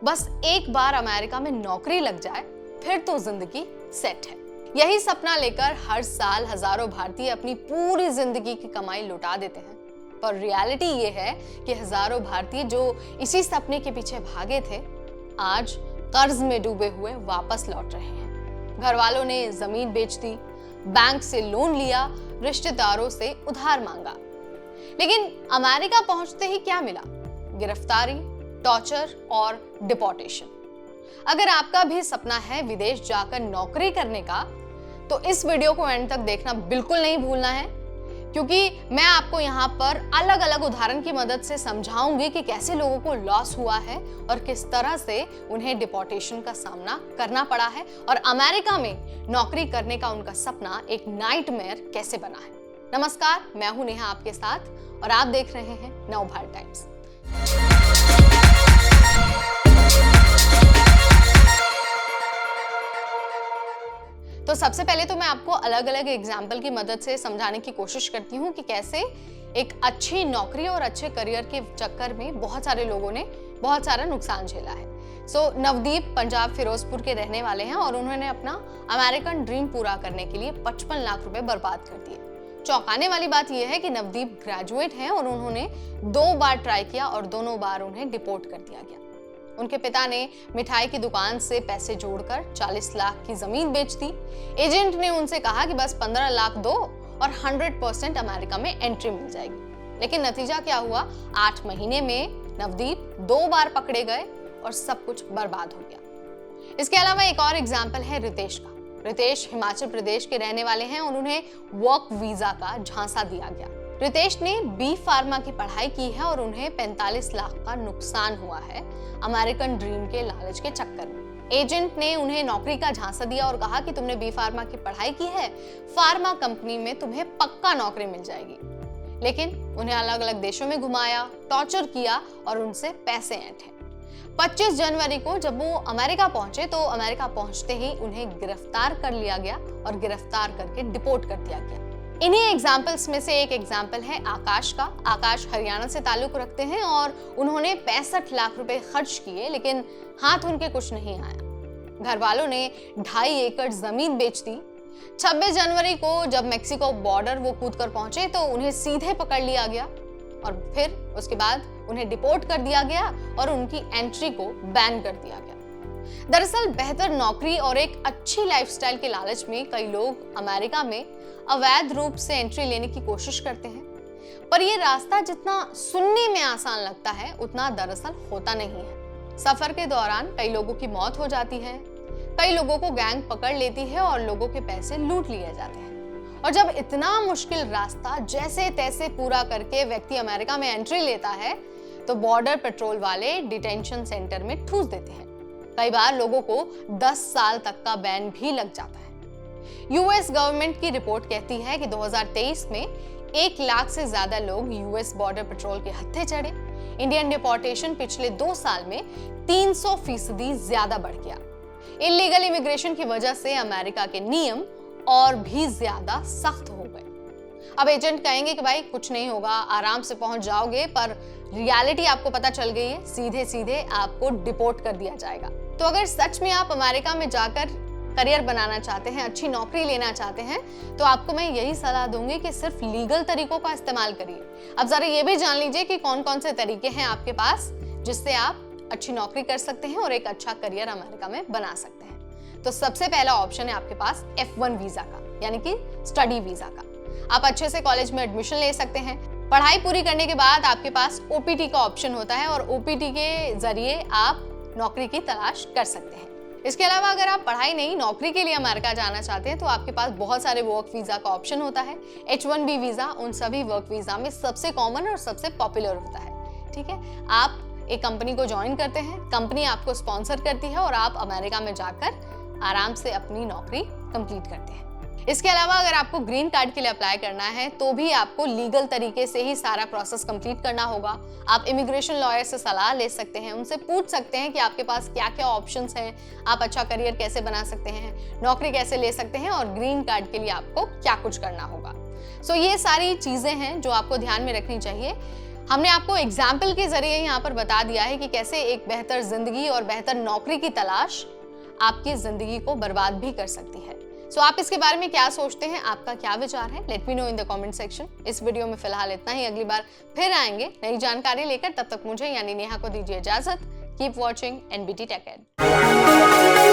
बस एक बार अमेरिका में नौकरी लग जाए फिर तो जिंदगी सेट है। यही सपना लेकर हर साल हजारों भारतीय अपनी पूरी जिंदगी की कमाई लुटा देते हैं, पर रियलिटी ये है कि हजारों भारतीय जो इसी सपने के पीछे भागे थे, आज कर्ज में डूबे हुए वापस लौट रहे हैं। घर वालों ने जमीन बेच दी, बैंक से लोन लिया, रिश्तेदारों से उधार मांगा, लेकिन अमेरिका पहुंचते ही क्या मिला? गिरफ्तारी, टॉर्चर और डिपोर्टेशन। अगर आपका भी सपना है विदेश जाकर नौकरी करने का, तो इस वीडियो को एंड तक देखना बिल्कुल नहीं भूलना है, क्योंकि मैं आपको यहाँ पर अलग अलग उदाहरण की मदद से समझाऊंगी कि कैसे लोगों को लॉस हुआ है और किस तरह से उन्हें डिपोर्टेशन का सामना करना पड़ा है और अमेरिका में नौकरी करने का उनका सपना एक नाइटमेयर कैसे बना है। नमस्कार, मैं हूं नेहा आपके साथ और आप देख रहे हैं नवभारत टाइम्स। तो सबसे पहले तो मैं आपको अलग अलग एग्जाम्पल की मदद से समझाने की कोशिश करती हूँ कि कैसे एक अच्छी नौकरी और अच्छे करियर के चक्कर में बहुत सारे लोगों ने बहुत सारा नुकसान झेला है। नवदीप पंजाब फिरोजपुर के रहने वाले हैं और उन्होंने अपना अमेरिकन ड्रीम पूरा करने के लिए 55 लाख रुपए बर्बाद कर दिए। चौंकाने वाली बात यह है कि नवदीप ग्रेजुएट हैं और उन्होंने 2 बार ट्राई किया और दोनों बार उन्हें डिपोर्ट कर दिया गया। उनके पिता ने मिठाई की दुकान से पैसे जोड़कर 40 लाख की जमीन बेच दी। एजेंट ने उनसे कहा कि बस 15 लाख दो और 100% अमेरिका में एंट्री मिल जाएगी। लेकिन नतीजा क्या हुआ? 8 महीने में नवदीप 2 बार पकड़े गए और सब कुछ बर्बाद हो गया। इसके अलावा एक और एग्जाम्पल है रितेश का। रितेश हिमाचल प्रदेश के रहने वाले हैं और उन्हें वर्क वीजा का झांसा दिया गया। रितेश ने बी फार्मा की पढ़ाई की है और उन्हें 45 लाख का नुकसान हुआ है अमेरिकन ड्रीम के लालच के चक्कर में। एजेंट ने उन्हें नौकरी का झांसा दिया और कहा कि तुमने बी फार्मा की पढ़ाई की है, फार्मा कंपनी में तुम्हें पक्का नौकरी मिल जाएगी। लेकिन उन्हें अलग अलग देशों में घुमाया, टॉर्चर किया और उनसे पैसे ऐंठे। 25 जनवरी को जब वो अमेरिका पहुंचे तो अमेरिका पहुंचते ही उन्हें गिरफ्तार कर लिया गया और गिरफ्तार करके डिपोर्ट कर दिया गया। इन्हीं एग्जाम्पल्स में से एक एग्जाम्पल है आकाश का। आकाश हरियाणा से ताल्लुक रखते हैं और उन्होंने 65 लाख रुपए खर्च किए, लेकिन हाथ उनके कुछ नहीं आया। घर वालों ने 2.5 एकड़ जमीन बेच दी। 26 जनवरी को जब मेक्सिको बॉर्डर वो कूद कर पहुंचे तो उन्हें सीधे पकड़ लिया गया और फिर उसके बाद उन्हें डिपोर्ट कर दिया गया और उनकी एंट्री को बैन कर दिया गया। दरअसल बेहतर नौकरी और एक अच्छी लाइफस्टाइल के लालच में कई लोग अमेरिका में अवैध रूप से एंट्री लेने की कोशिश करते हैं, पर यह रास्ता जितना सुनने में आसान लगता है उतना दरअसल होता नहीं है। सफर के दौरान कई लोगों की मौत हो जाती है, कई लोगों को गैंग पकड़ लेती है और लोगों के पैसे लूट लिए जाते हैं। और जब इतना मुश्किल रास्ता जैसे तैसे पूरा करके व्यक्ति अमेरिका में एंट्री लेता है तो बॉर्डर पेट्रोल वाले डिटेंशन सेंटर में ठूस देते हैं। कई बार लोगों को 10 साल तक का बैन भी लग जाता है। यूएस गवर्नमेंट की रिपोर्ट कहती है कि 2023 में 1 लाख से ज्यादा लोग यूएस बॉर्डर पेट्रोल के हत्थे चढ़े। इंडियन डिपोर्टेशन पिछले 2 साल में 300% ज्यादा बढ़ गया। इलीगल इमिग्रेशन की वजह से अमेरिका के नियम और भी ज्यादा सख्त हो गए। अब एजेंट कहेंगे कि भाई कुछ नहीं होगा, आराम से पहुंच जाओगे, पर रियलिटी आपको पता चल गई है, सीधे सीधे आपको डिपोर्ट कर दिया जाएगा। तो अगर सच में आप अमेरिका में जाकर करियर बनाना चाहते हैं, अच्छी नौकरी लेना चाहते हैं, तो आपको मैं यही सलाह दूंगी कि सिर्फ लीगल तरीकों का इस्तेमाल करिए। अब जरा ये भी जान लीजिए कि कौन कौन से तरीके हैं आपके पास जिससे आप अच्छी नौकरी कर सकते हैं और एक अच्छा करियर अमेरिका में बना सकते हैं। तो सबसे पहला ऑप्शन है आपके पास F1 वीजा का, यानी कि स्टडी वीजा का। आप अच्छे से कॉलेज में एडमिशन ले सकते हैं। पढ़ाई पूरी करने के बाद आपके पास OPT का ऑप्शन होता है और OPT के जरिए आप नौकरी की तलाश कर सकते हैं। इसके अलावा अगर आप पढ़ाई नहीं नौकरी के लिए अमेरिका जाना चाहते हैं तो आपके पास बहुत सारे वर्क वीजा का ऑप्शन होता है। H1B वीजा उन सभी वर्क वीजा में सबसे कॉमन और सबसे पॉपुलर होता है। ठीक है, आप एक कंपनी को ज्वाइन करते हैं, कंपनी आपको स्पॉन्सर करती है और आप अमेरिका में जाकर आराम से अपनी नौकरी कंप्लीट करते हैं। इसके अलावा अगर आपको ग्रीन कार्ड के लिए अप्लाई करना है तो भी आपको लीगल तरीके से ही सारा प्रोसेस कंप्लीट करना होगा। आप इमिग्रेशन लॉयर से सलाह ले सकते हैं, उनसे पूछ सकते हैं कि आपके पास क्या क्या ऑप्शंस हैं, आप अच्छा करियर कैसे बना सकते हैं, नौकरी कैसे ले सकते हैं और ग्रीन कार्ड के लिए आपको क्या कुछ करना होगा। ये सारी चीजें हैं जो आपको ध्यान में रखनी चाहिए। हमने आपको एग्जाम्पल के जरिए यहाँ पर बता दिया है कि कैसे एक बेहतर जिंदगी और बेहतर नौकरी की तलाश आपकी जिंदगी को बर्बाद भी कर सकती है। सो आप इसके बारे में क्या सोचते हैं, आपका क्या विचार है? Let me know in the comment section. इस वीडियो में फिलहाल इतना ही, अगली बार फिर आएंगे नई जानकारी लेकर। तब तक मुझे यानी नेहा को दीजिए इजाजत। Keep watching NBT Tech Ed।